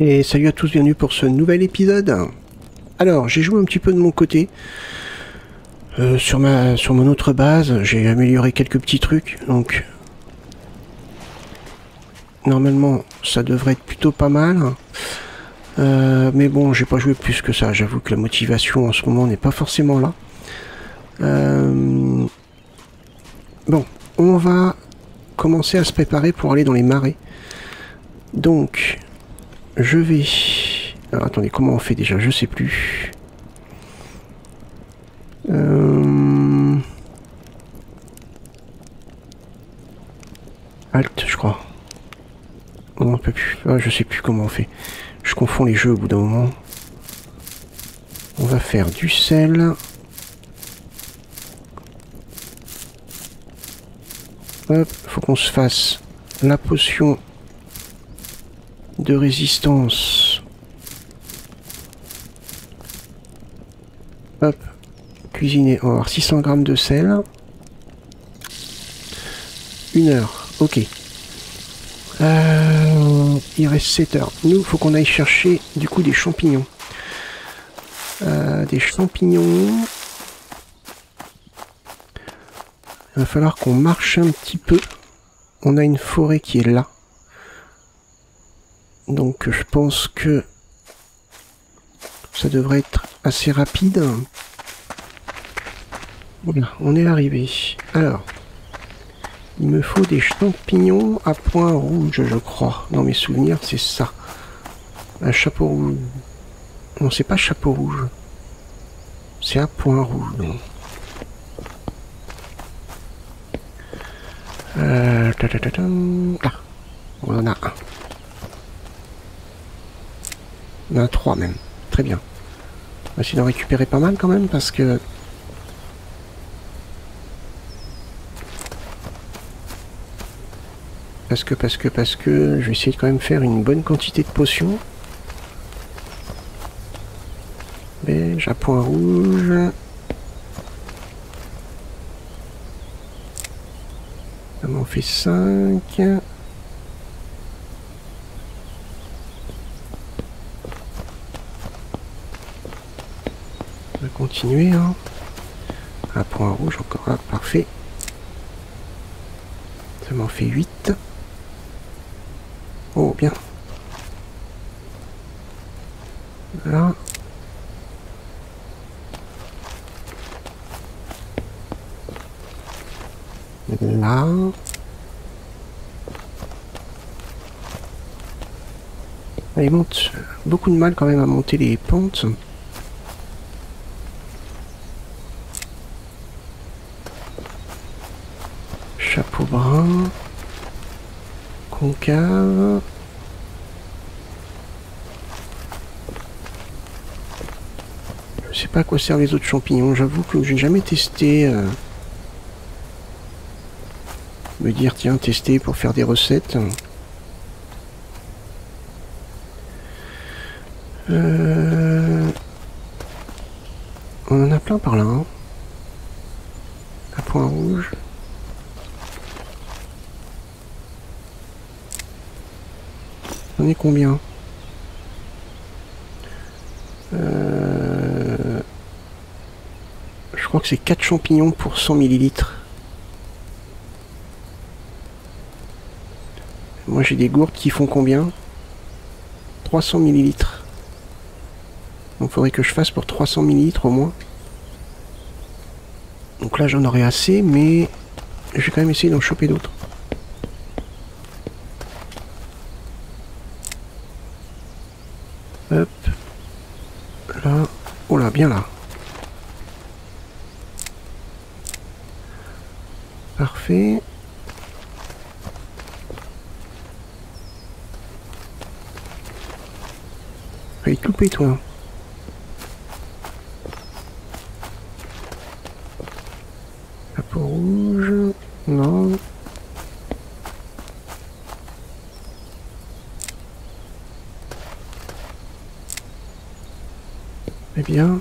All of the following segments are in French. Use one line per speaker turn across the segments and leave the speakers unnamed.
Et salut à tous, bienvenue pour ce nouvel épisode. Alors, j'ai joué un petit peu de mon côté. Sur mon autre base, j'ai amélioré quelques petits trucs, donc... Normalement, ça devrait être plutôt pas mal. Mais bon, j'ai pas joué plus que ça. J'avoue que la motivation en ce moment n'est pas forcément là. Bon, on va commencer à se préparer pour aller dans les marais. Donc, je vais... Alors, attendez, comment on fait déjà? Je sais plus. Alt, je crois. On peut plus. Ah, je sais plus comment on fait. Je confonds les jeux au bout d'un moment. On va faire du sel. Hop, faut qu'on se fasse la potion de résistance. Hop, cuisiner. On va avoir 600 grammes de sel. 1 heure, ok. Il reste 7 heures. Nous, faut qu'on aille chercher du coup des champignons. Des champignons. Il va falloir qu'on marche un petit peu. On a une forêt qui est là. Donc je pense que ça devrait être assez rapide. Voilà, on est arrivé. Alors, il me faut des champignons à point rouge, je crois. Dans mes souvenirs, c'est ça. Un chapeau rouge. Non, c'est pas chapeau rouge. C'est à point rouge. Non. Là, on en a un. On en a 3 même. Très bien. On va essayer d'en récupérer pas mal quand même parce que... Parce que... Je vais essayer de quand même faire une bonne quantité de potions. Beige à point rouge. Ça m'en fait 5. On va continuer. Hein. À point rouge encore. Ah, parfait. Ça m'en fait 8. Oh, bien. Là. Là. Il monte beaucoup de mal quand même à monter les pentes. Chapeau brun. Concave. Je sais pas à quoi servent les autres champignons. J'avoue que j'ai jamais testé. Me dire tiens, tester pour faire des recettes. On en a plein par là. Hein. À point rouge. On est combien? Je crois que c'est 4 champignons pour 100 millilitres. Moi j'ai des gourdes qui font combien? 300 millilitres. Donc il faudrait que je fasse pour 300 millilitres au moins. Donc là j'en aurai assez, mais je vais quand même essayer d'en choper d'autres. Hop. Là. Oh là, bien là. Parfait. Allez, te louper toi. Chapeau rouge. Non. Eh bien.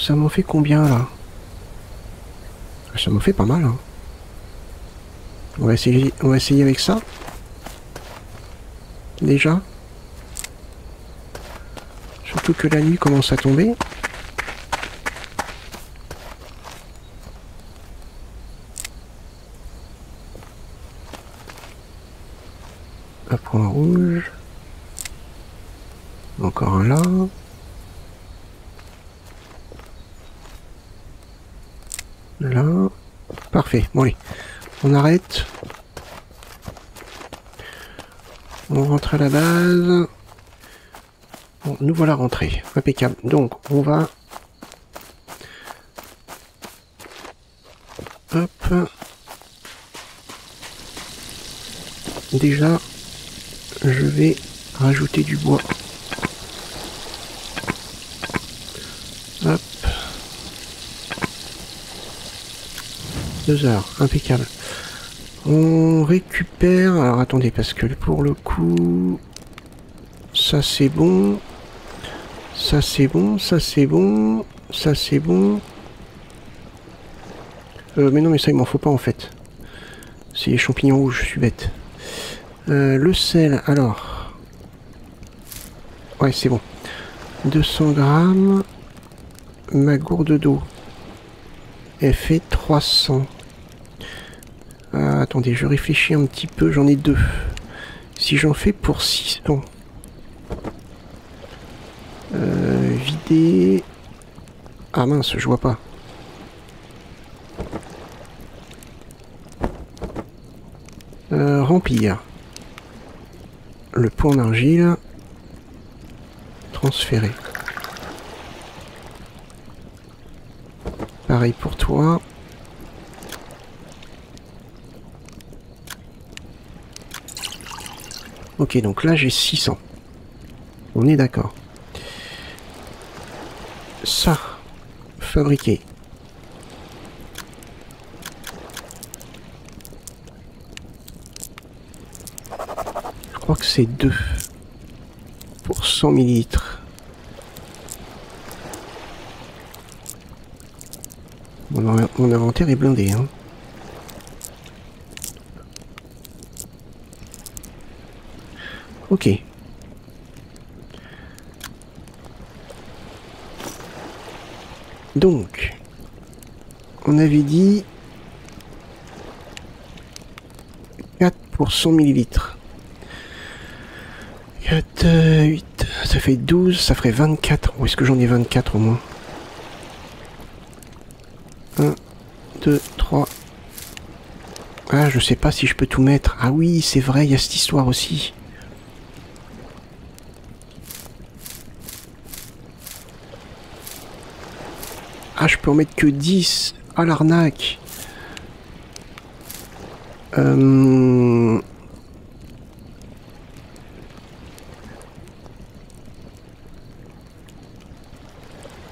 Ça m'en fait combien là? Ça m'en fait pas mal. Hein. On va essayer avec ça. Déjà. Surtout que la nuit commence à tomber. Un point rouge. Encore un là. Là. Parfait. Bon allez. On arrête. On rentre à la base. Bon, nous voilà rentrés. Impeccable. Donc, on va... Hop. Déjà, je vais rajouter du bois. Hop. 2 heures. Impeccable. On récupère... Alors, attendez, parce que pour le coup... Ça, c'est bon. Ça, c'est bon. Ça, c'est bon. Ça, c'est bon. Mais non, mais ça, il m'en faut pas, en fait. C'est les champignons rouges, je suis bête. Le sel, alors... Ouais, c'est bon. 200 grammes. Ma gourde d'eau. Elle fait 300. Attendez, je réfléchis un petit peu. J'en ai 2. Si j'en fais pour 600... vider... Ah mince, je vois pas. Remplir. Le point d'argile. Transférer. Pareil pour toi. Ok, donc là j'ai 600. On est d'accord. Ça, fabriquer. Je crois que c'est 2 pour 100 millilitres. Mon inventaire est blindé. Hein. Ok. Donc, on avait dit 4 pour 100 millilitres. 4, 8, ça fait 12, ça ferait 24. Où est-ce que j'en ai 24 au moins? 1, 2, 3. Ah, je sais pas si je peux tout mettre. Ah oui, c'est vrai, il y a cette histoire aussi. Ah, je peux en mettre que 10. Ah, l'arnaque.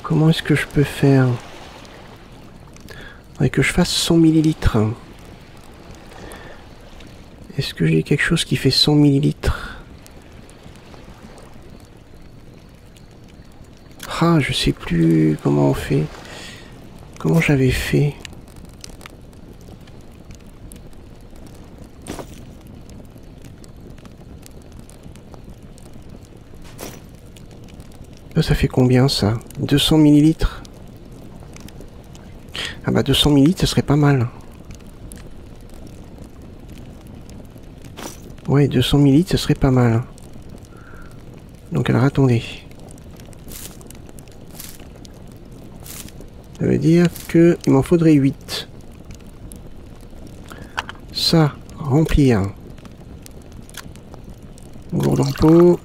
Comment est-ce que je peux faire? Faudrait que je fasse 100 millilitres. Est-ce que j'ai quelque chose qui fait 100 millilitres? Ah, je sais plus comment on fait. Comment j'avais fait? Ça fait combien ça? 200 millilitres? Ah bah 200 millilitres, ce serait pas mal. Ouais, 200 millilitres, ce serait pas mal. Donc alors attendez. Ça veut dire que il m'en faudrait 8. Ça, remplir. Gourde en pot.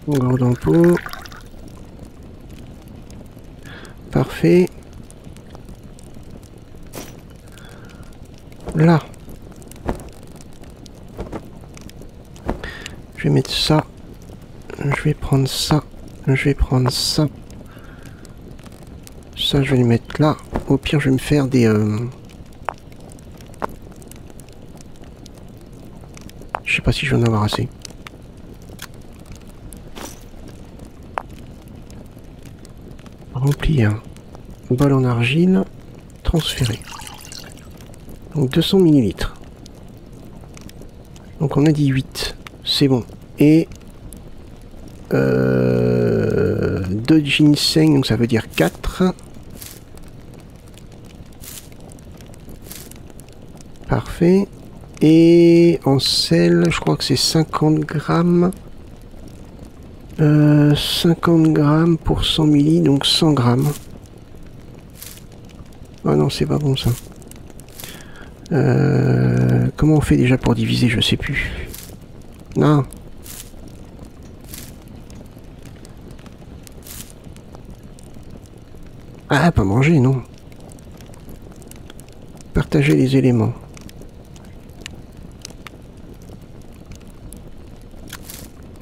Gourde en pot. Parfait. Là. Je vais mettre ça. Je vais prendre ça. Je vais prendre ça. Ça, je vais le mettre là. Au pire, je vais me faire des... Je sais pas si je vais en avoir assez. Remplir. Bol en argile. Transférer. Donc 200 millilitres. Donc on a dit 8. C'est bon. Et 2 ginseng, donc ça veut dire 4. Parfait. Et en sel, je crois que c'est 50 grammes. 50 grammes pour 100 milli, donc 100 grammes. Ah non, c'est pas bon ça. Comment on fait déjà pour diviser? Je sais plus. Non. Ah, pas manger, non. Partager les éléments.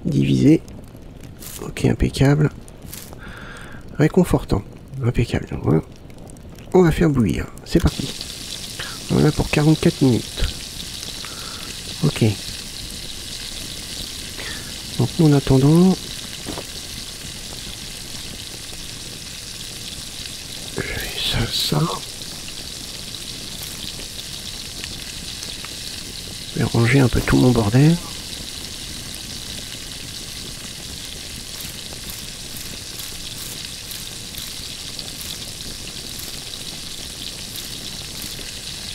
Diviser. Ok, impeccable. Réconfortant. Impeccable. Voilà. On va faire bouillir. C'est parti. On en a pour 44 minutes. Ok. Donc nous, en attendant... je fais ça. Je vais ranger un peu tout mon bordel.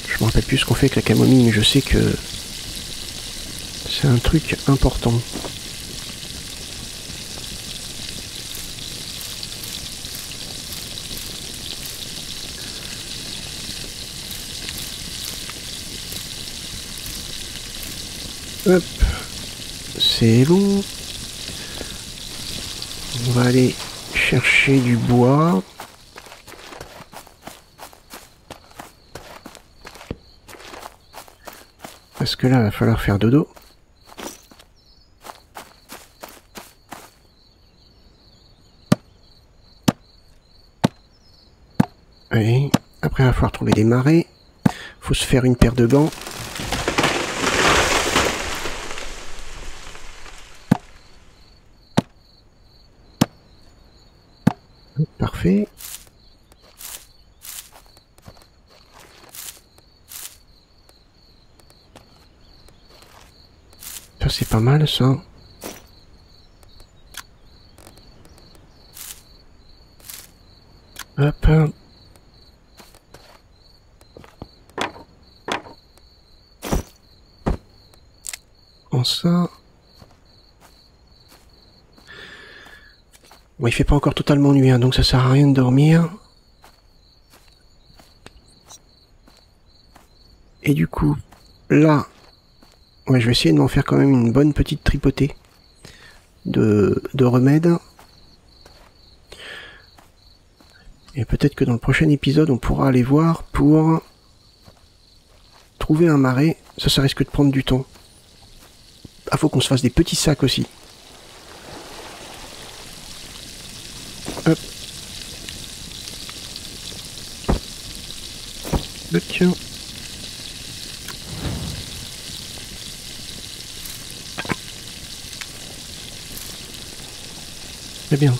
Je me rappelle plus ce qu'on fait avec la camomille, mais je sais que c'est un truc important. Hop, c'est bon. On va aller chercher du bois. Parce que là, il va falloir faire dodo. Allez, après il va falloir trouver des marais. Faut se faire une paire de gants. Parfait. Ça c'est pas mal ça. Hop. En ça. Bon, il fait pas encore totalement nuit, hein, donc ça sert à rien de dormir. Et du coup, là, ouais, je vais essayer de m'en faire quand même une bonne petite tripotée de remèdes. Et peut-être que dans le prochain épisode, on pourra aller voir pour trouver un marais. Ça risque de prendre du temps. Ah, faut qu'on se fasse des petits sacs aussi. Hop. Tiens. Très bien.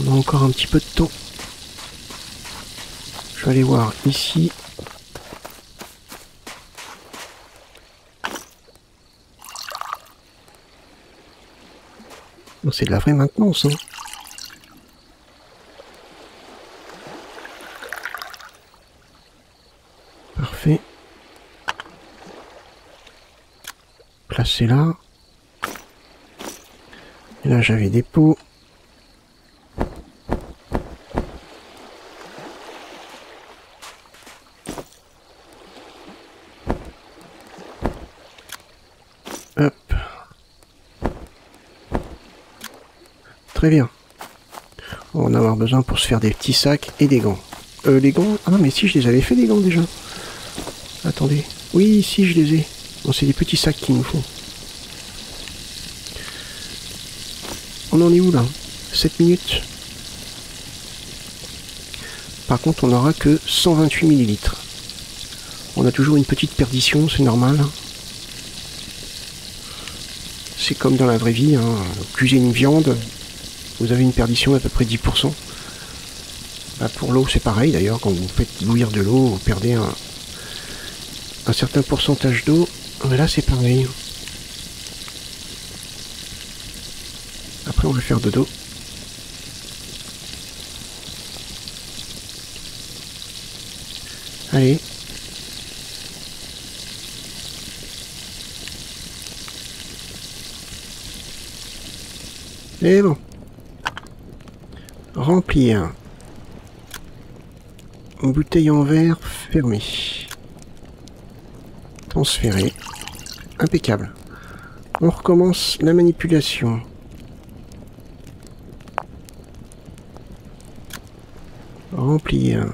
On a encore un petit peu de temps. Je vais aller voir ici. Bon, c'est de la vraie maintenance, hein. Parfait. Placé là. Et là, j'avais des pots. Hop. Très bien. On va en avoir besoin pour se faire des petits sacs et des gants. Les gants... Ah mais si, je les avais fait des gants déjà. Attendez. Oui, si, je les ai. Bon, c'est des petits sacs qu'il nous faut. On en est où là? 7 minutes. Par contre, on n'aura que 128 millilitres. On a toujours une petite perdition, c'est normal. C'est comme dans la vraie vie, hein. Cuisiner une viande, vous avez une perdition d'à peu près 10%. Bah, pour l'eau, c'est pareil d'ailleurs, quand vous faites bouillir de l'eau, vous perdez un certain pourcentage d'eau. Mais là, c'est pareil. Après, on va faire dodo. Allez. Et bon. Remplir. Une bouteille en verre fermée. Transférer. Impeccable. On recommence la manipulation. Remplir.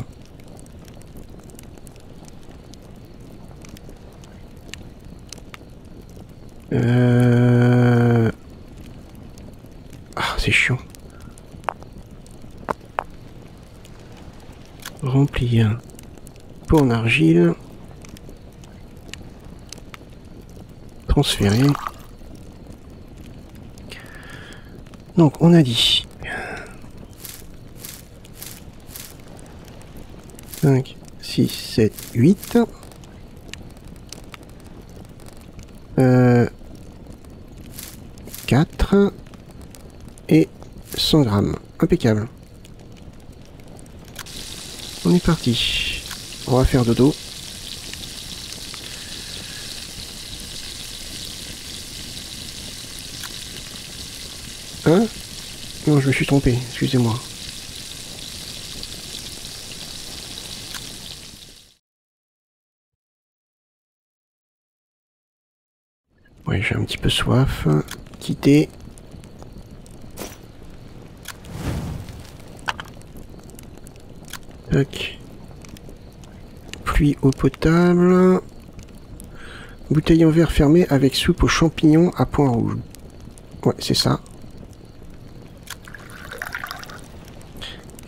Ah, c'est chiant. Remplir. Pot en argile. Transférer. Donc, on a dit 5, 6, 7, 8. 4 et 100 grammes. Impeccable. On est parti. On va faire dodo. Hein? Non, je me suis trompé, excusez-moi. Ouais, j'ai un petit peu soif. Quitter. Tac. Pluie eau potable. Bouteille en verre fermée avec soupe aux champignons à point rouge. Ouais, c'est ça.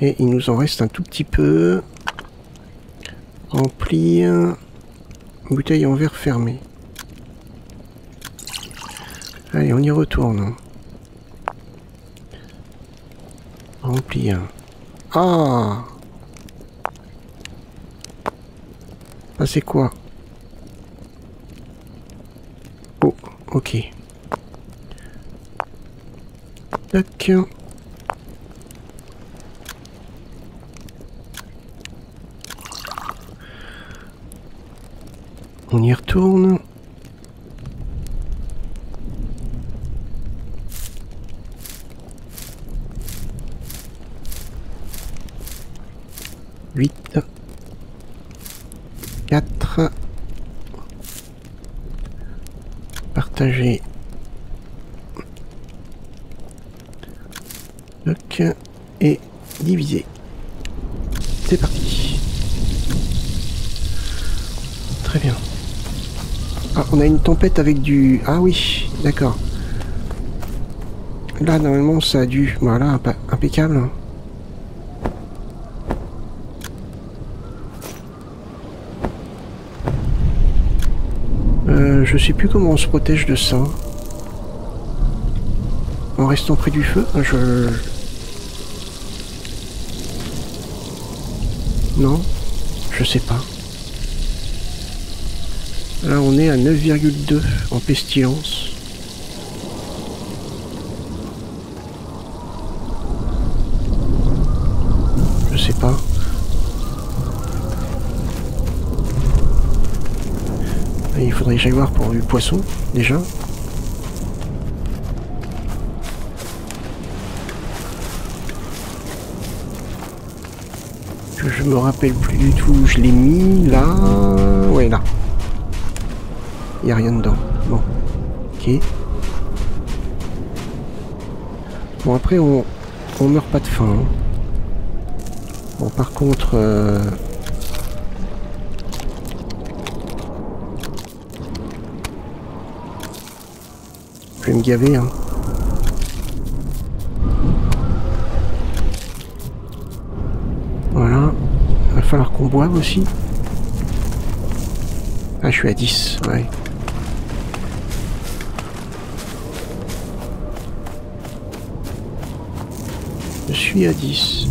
Et il nous en reste un tout petit peu. Remplir. Bouteille en verre fermée. Allez, on y retourne. Remplir. Ah! Ah, c'est quoi? Oh, ok. Tac. On y retourne. Huit. 4. Partager. Donc, et diviser. C'est parti. Très bien. Ah, on a une tempête avec du... Ah oui, d'accord. Là, normalement, ça a dû... Voilà, impeccable. Je sais plus comment on se protège de ça. En restant près du feu, Non, je sais pas. Là, on est à 9,2 en pestilence. Je sais pas. Et il faudrait que j'aille voir pour du poisson, déjà. Je me rappelle plus du tout où je l'ai mis. Là... Ouais, là. Il n'y a rien dedans. Bon. Ok. Bon, après, on meurt pas de faim. Hein. Bon, par contre... Je vais me gaver, hein. Voilà. Il va falloir qu'on boive aussi. Ah, je suis à 10, ouais. suis à 10.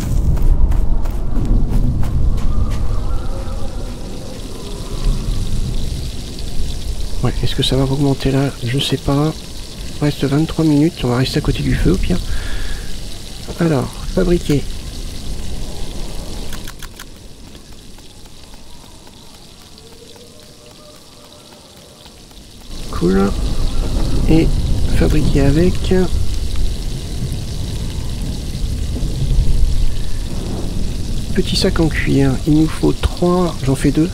Ouais, est-ce que ça va augmenter là? Je sais pas. Il reste 23 minutes, on va rester à côté du feu au pire. Alors, fabriquer. Cool. Et fabriquer avec. Petit sac en cuir. Il nous faut 3. J'en fais 2.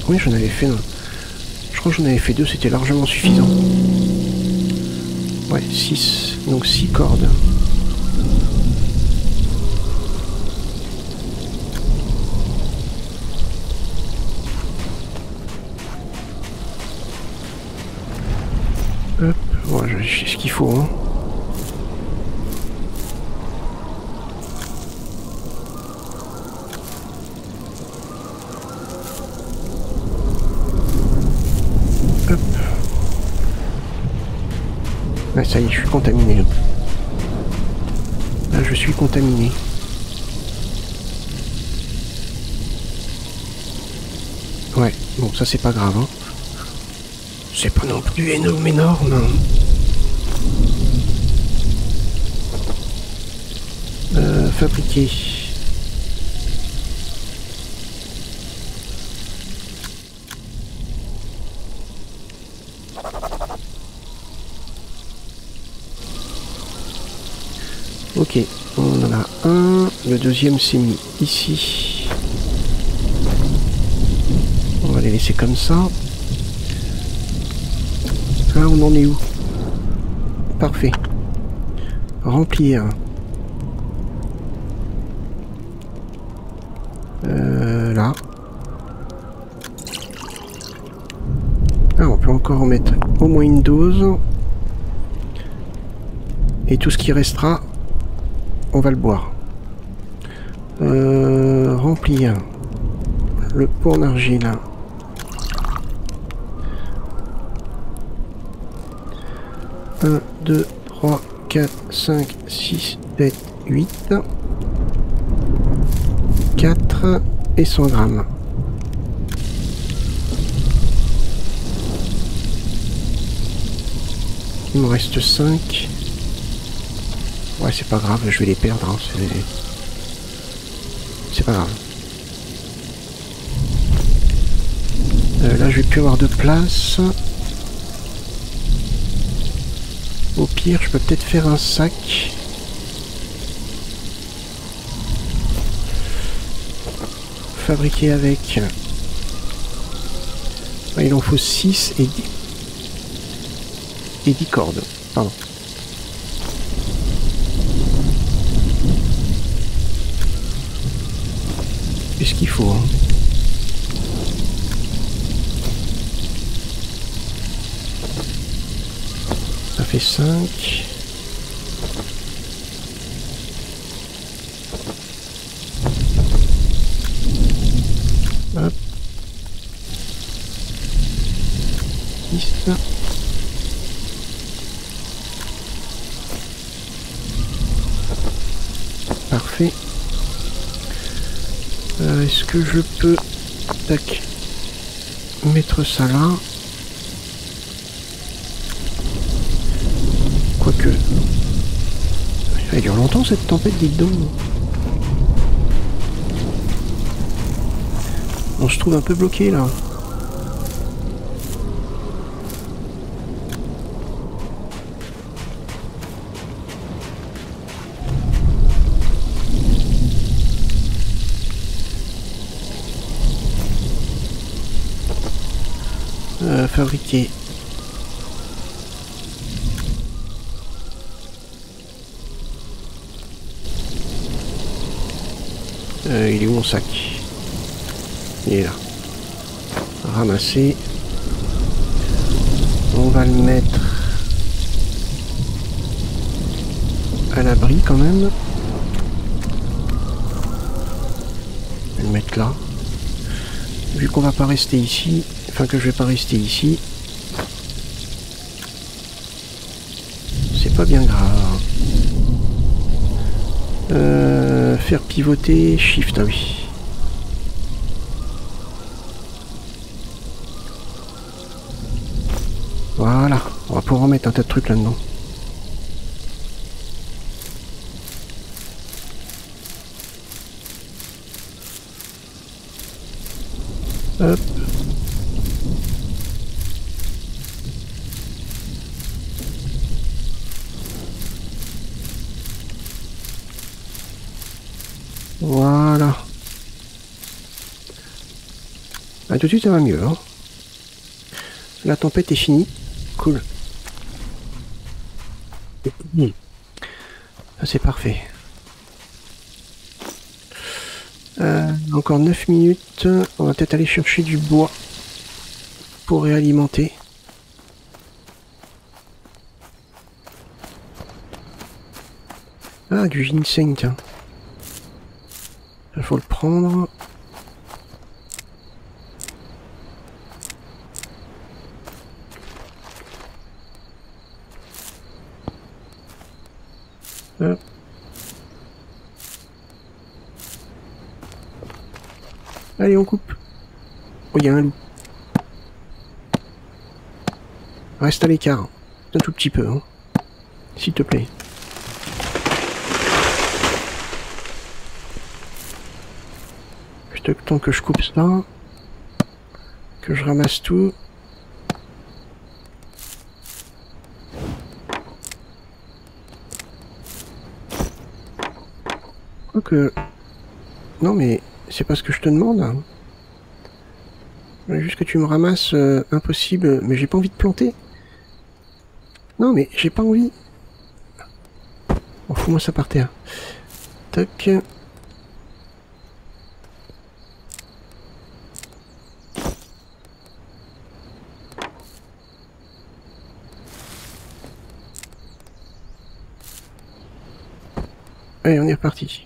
Oui, j'en avais fait un. Je crois que j'en avais fait 2, c'était largement suffisant. Ouais, 6. Donc 6 cordes. Hop, voilà, j'ai ce qu'il faut. Hein. Hop. Ah, ça y est, je suis contaminé. Là, je suis contaminé. Ouais, bon, ça c'est pas grave. Hein. C'est pas non plus énorme. Fabriquer. Ok, on en a un. Le deuxième s'est mis ici. On va les laisser comme ça. Là, on en est où? Parfait. Remplir. Là. Ah, on peut encore en mettre au moins une dose. Et tout ce qui restera, on va le boire. Remplir. Le pot en argile. 1, 2, 3, 4, 5, 6, 7, 8. 4 et 100 grammes. Il me reste 5. Ouais, c'est pas grave, je vais les perdre. Hein. C'est pas grave. Là, je vais plus avoir de place. Au pire, je peux peut-être faire un sac. Fabriquer avec. Il en faut 6 et 10. Et 10 cordes. Pardon. C'est ce qu'il faut. Hein. Ça fait 5. Hop. 10. Parfait. Est-ce que je peux tac, mettre ça là? Quoique. Elle dure longtemps cette tempête, dites donc. On se trouve un peu bloqué là. Fabriquer. Il est où mon sac? Il est là. Ramasser. On va le mettre à l'abri quand même. Je vais le mettre là. Vu qu'on va pas rester ici, enfin que je vais pas rester ici, c'est pas bien grave. Faire pivoter, shift, ah oui. Voilà, on va pouvoir mettre un tas de trucs là-dedans. Hop. Voilà. Ah, tout de suite ça va mieux. Hein. La tempête est finie. Cool. Ça c'est parfait. Encore 9 minutes. On va peut-être aller chercher du bois pour réalimenter. Ah, du ginseng, tiens. Il faut le prendre. Hop. Allez, on coupe. Oh, il y a un loup. Reste à l'écart. Un tout petit peu, hein. S'il te plaît. Juste le temps que je coupe ça. Que je ramasse tout. Quoique... Non mais... C'est pas ce que je te demande. Hein. Juste que tu me ramasses, impossible. Mais j'ai pas envie de planter. Non mais j'ai pas envie. Bon, fous-moi ça par terre. Tac. Allez, on est reparti.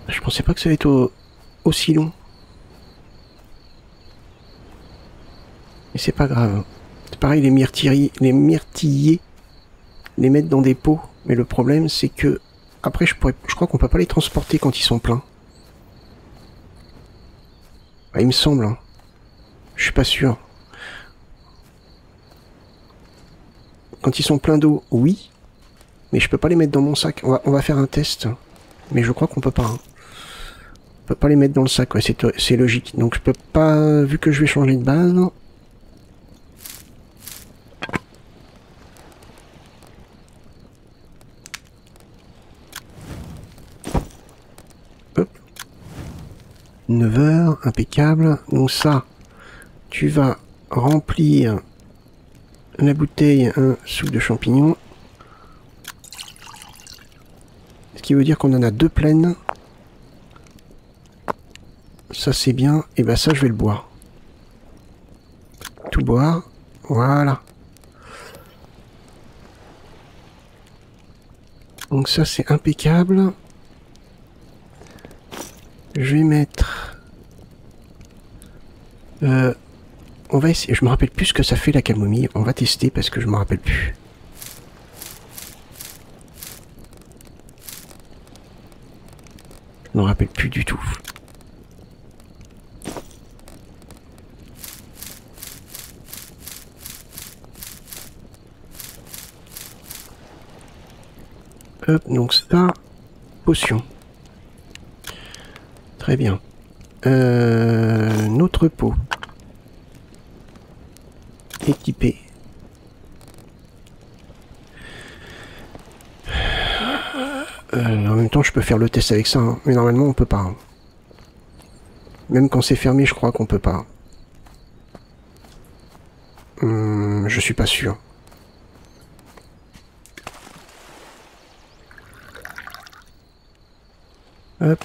Je pensais pas que ça allait être aussi long. Mais c'est pas grave. C'est pareil, les myrtillers, les mettre dans des pots. Mais le problème, c'est que après, je crois qu'on peut pas les transporter quand ils sont pleins. Bah, il me semble. Hein. Je suis pas sûr. Quand ils sont pleins d'eau, oui. Mais je peux pas les mettre dans mon sac. On va faire un test. Mais je crois qu'on peut pas. Hein. On peut pas les mettre dans le sac. Ouais, c'est logique. Donc je peux pas... Vu que je vais changer de base... Hop. 9 heures, impeccable. Donc ça, tu vas remplir la bouteille un soupe de champignons. Ce qui veut dire qu'on en a 2 pleines. Ça c'est bien. Et ben ça je vais le boire. Tout boire. Voilà. Donc ça c'est impeccable. Je vais mettre... on va essayer... Je me rappelle plus ce que ça fait la camomille. On va tester parce que je me rappelle plus. Je me rappelle plus du tout. Hop, donc ça... Potion. Très bien. Notre pot. Équipé. En même temps, je peux faire le test avec ça, hein. Mais normalement, on peut pas. Hein. Même quand c'est fermé, je crois qu'on peut pas. Je suis pas sûr. Hop.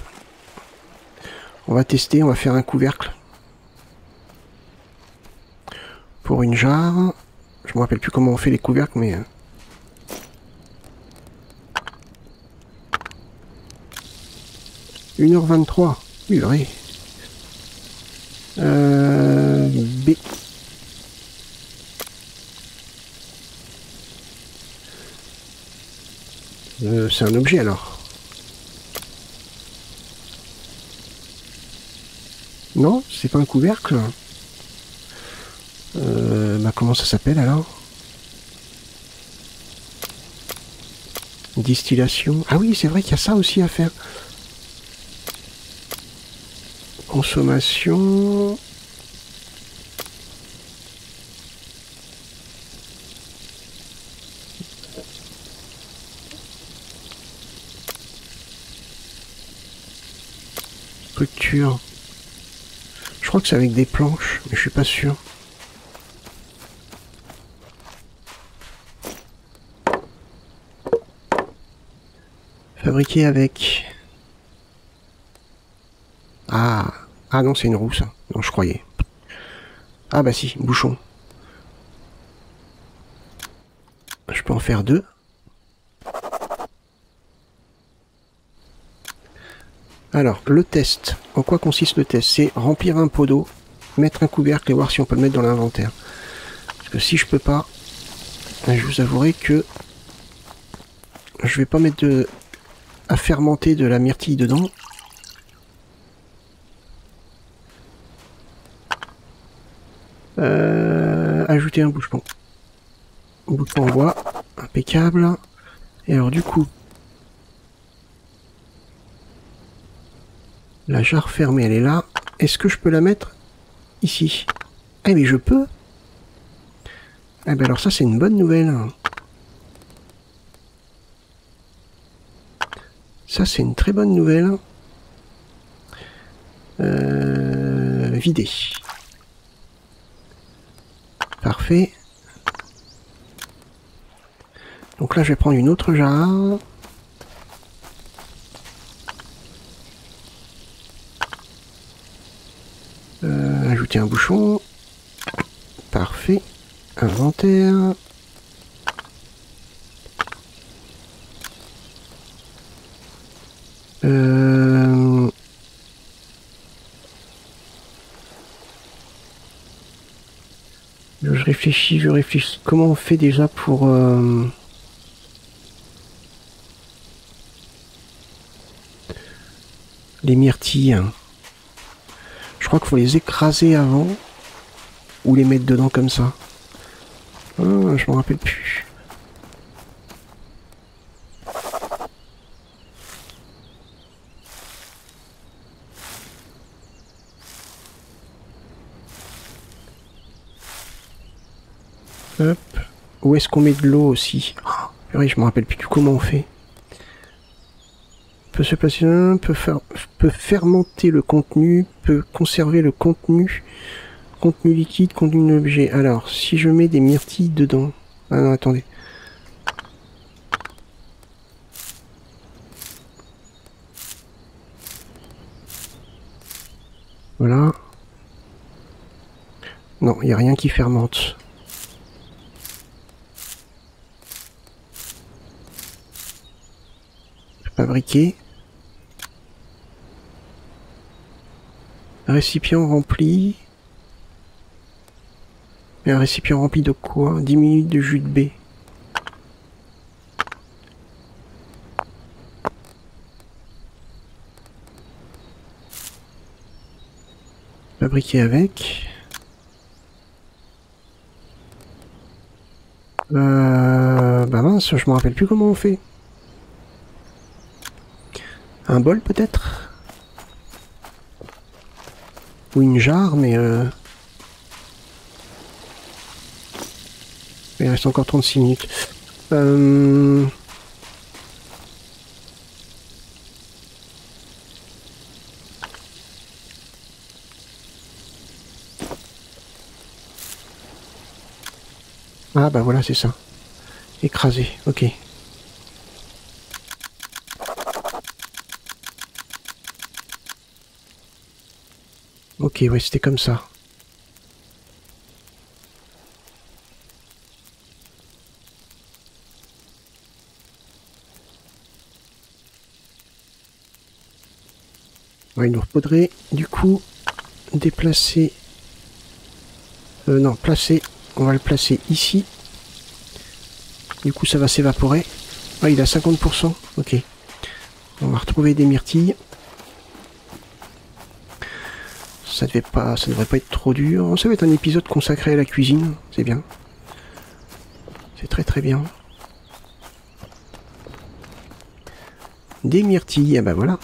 On va tester, on va faire un couvercle. Pour une jarre. Je me rappelle plus comment on fait les couvercles, mais... 1h23. Purée. B. c'est un objet alors. Non, c'est pas un couvercle. Bah comment ça s'appelle alors? Distillation. Ah oui, c'est vrai qu'il y a ça aussi à faire. Consommation. Structure. Je crois que c'est avec des planches, mais je suis pas sûr. Fabriqué avec... Ah, ah non, c'est une roue ça. Non, je croyais. Ah bah si, bouchon. Je peux en faire 2. Alors, le test. En quoi consiste le test? C'est remplir un pot d'eau, mettre un couvercle et voir si on peut le mettre dans l'inventaire. Parce que si je peux pas, je vous avouerai que je vais pas mettre à fermenter de la myrtille dedans. Ajouter un bouchon. Bouchon en bois, impeccable. Et alors du coup, la jarre fermée, elle est là. Est-ce que je peux la mettre ici? Eh mais je peux. Eh ben alors ça c'est une bonne nouvelle. Ça c'est une très bonne nouvelle. Vider. Parfait. Donc là je vais prendre une autre jarre. Ajouter un bouchon. Parfait. Inventaire. Je réfléchis. Comment on fait déjà pour... les myrtilles. Je crois qu'il faut les écraser avant. Ou les mettre dedans comme ça. Ah, je m'en rappelle plus. Hop. Où est-ce qu'on met de l'eau aussi? Oui, je me rappelle plus du comment on fait. Peut se placer peut fermenter le contenu, peut conserver le contenu liquide, contenu d'objet. Alors, si je mets des myrtilles dedans. Ah non, attendez. Voilà. Non, il n'y a rien qui fermente. Fabriquer. Récipient rempli. Et un récipient rempli de quoi? 10 minutes de jus de baie. Fabriquer avec. Bah mince, je me rappelle plus comment on fait. Un bol peut-être? Ou une jarre, mais il reste encore 36 minutes. Ah bah voilà, c'est ça. Écrasé, ok. Ok, ouais, c'était comme ça. Ouais, il nous faudrait du coup déplacer... non, placer. On va le placer ici. Du coup, ça va s'évaporer. Ah, il a 50%. Ok. On va retrouver des myrtilles. Ça devrait pas être trop dur. Ça va être un épisode consacré à la cuisine. C'est bien. C'est très très bien. Des myrtilles. Ah bah voilà.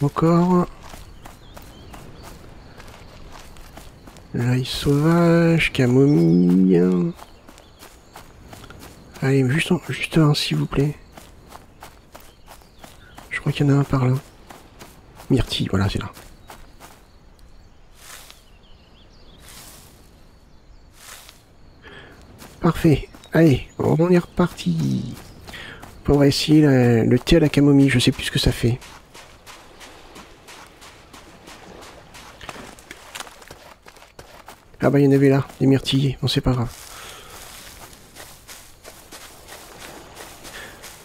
Encore. L'ail sauvage, camomille. Allez, juste un, s'il vous plaît. Je crois qu'il y en a un par là. Myrtille, voilà, c'est là. Parfait. Allez, on est reparti. On va essayer le thé à la camomille. Je sais plus ce que ça fait. Ah bah il y en avait là, des myrtilles. Bon, c'est pas grave.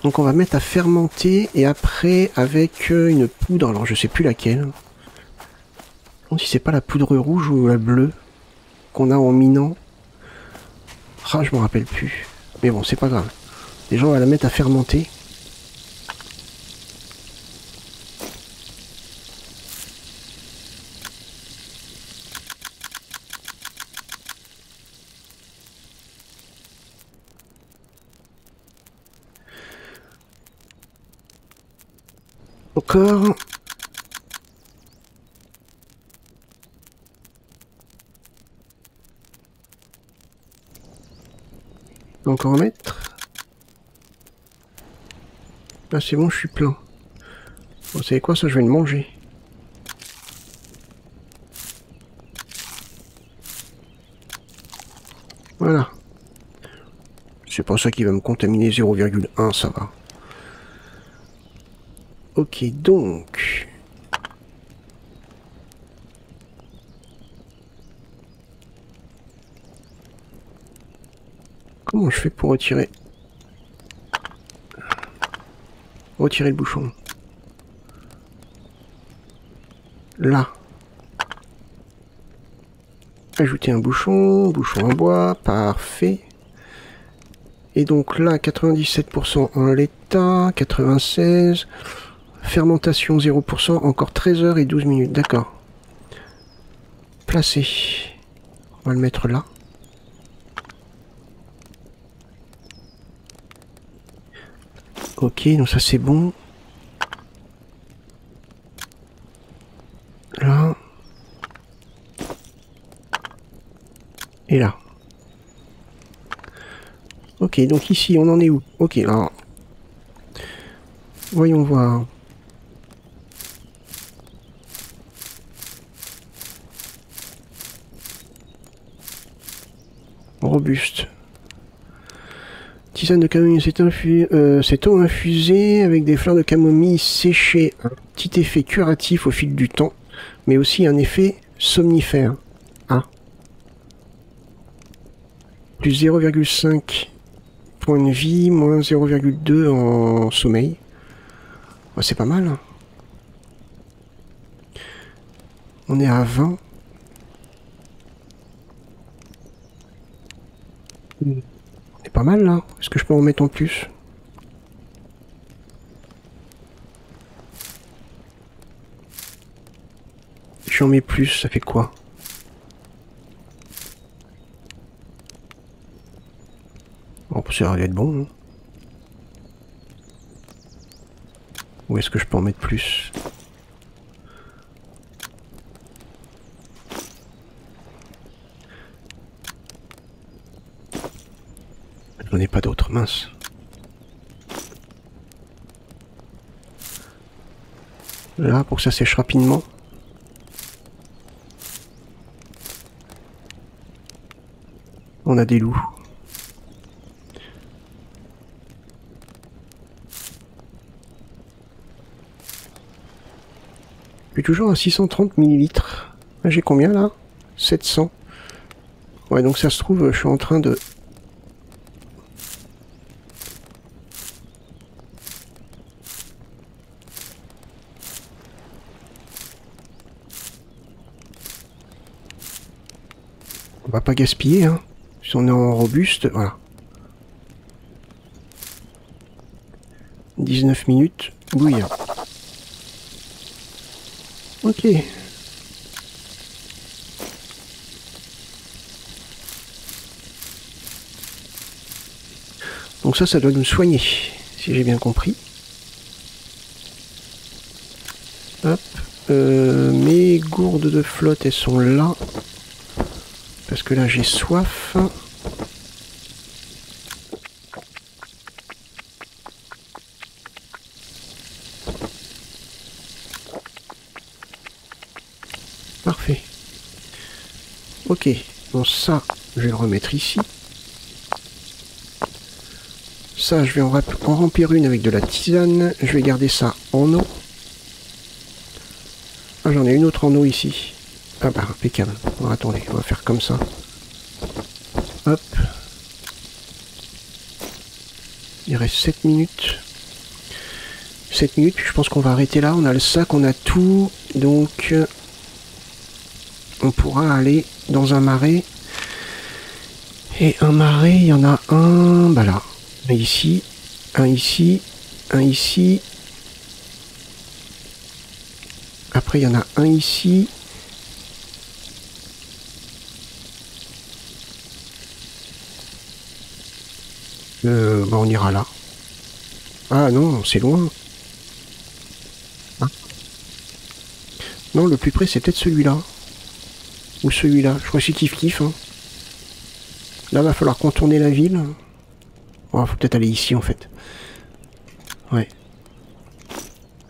Donc on va mettre à fermenter et après avec une poudre. Alors je sais plus laquelle. Je me demande si c'est pas la poudre rouge ou la bleue qu'on a en minant. Ah, je m'en rappelle plus. Mais bon, c'est pas grave. Déjà, on va la mettre à fermenter. Encore. Encore en mettre. Ah, c'est bon, je suis plein. Vous savez quoi, ça, je vais le manger. Voilà. C'est pas ça qui va me contaminer 0,1, ça va. Ok, donc... Comment je fais pour retirer le bouchon? Là. Ajouter un bouchon en bois, parfait. Et donc là, 97% en l'état, 96, fermentation 0%, encore 13 heures et 12 minutes, d'accord. Placé. On va le mettre là. Ok, donc ça c'est bon. Là. Et là. Ok, donc ici, on en est où? Ok, alors... Voyons voir. Robuste. Tisane de camomille, cette eau infusée avec des fleurs de camomille séchées. Un petit effet curatif au fil du temps, mais aussi un effet somnifère. Ah. Plus 0,5 points de vie, moins 0,2 en sommeil. Oh, c'est pas mal. Hein. On est à 20. C'est pas mal là. Est-ce que je peux en mettre en plus? Si j'en mets plus, ça fait quoi? Bon, ça va être bon. Hein. Où est-ce que je peux en mettre plus? J'en ai pas d'autres, mince. Là, pour que ça sèche rapidement. On a des loups. Je suis toujours à 630 millilitres. J'ai combien là? 700. Ouais, donc ça se trouve, je suis en train de... On va pas gaspiller, hein. Si on est en robuste, voilà. 19 minutes, bouillir. Ok. Donc ça doit nous soigner, si j'ai bien compris. Hop. Mes gourdes de flotte, elles sont là. Parce que là, j'ai soif. Parfait. Ok. Bon, ça, je vais le remettre ici. Ça, je vais en remplir une avec de la tisane. Je vais garder ça en eau. Ah, j'en ai une autre en eau ici. Ah bah, impeccable. Bon, attendez, on va faire comme ça. Hop. Il reste 7 minutes. 7 minutes, puis je pense qu'on va arrêter là. On a le sac, on a tout. Donc, on pourra aller dans un marais. Et un marais, il y en a un... Bah là. Un ici. Un ici. Un ici. Après, il y en a un ici. Bah on ira là. Ah non, c'est loin. Ah. Non, le plus près, c'est peut-être celui-là. Ou celui-là. Je crois que c'est kiff-kiff. Hein. Là, va falloir contourner la ville. Oh, faut peut-être aller ici, en fait. Ouais.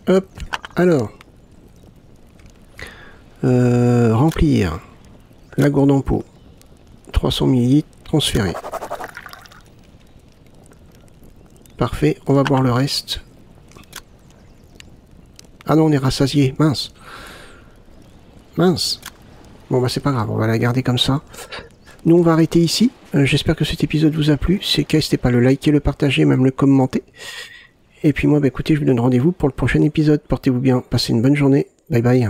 Hop. Alors. Remplir. La gourde en pot. 300 ml. Transférer. Parfait. On va boire le reste. Ah non, on est rassasié. Mince. Mince. Bon, bah c'est pas grave. On va la garder comme ça. Nous, on va arrêter ici. J'espère que cet épisode vous a plu. Si c'est le cas, n'hésitez pas à le liker, le partager, même le commenter. Et puis moi, bah écoutez, je vous donne rendez-vous pour le prochain épisode. Portez-vous bien. Passez une bonne journée. Bye bye.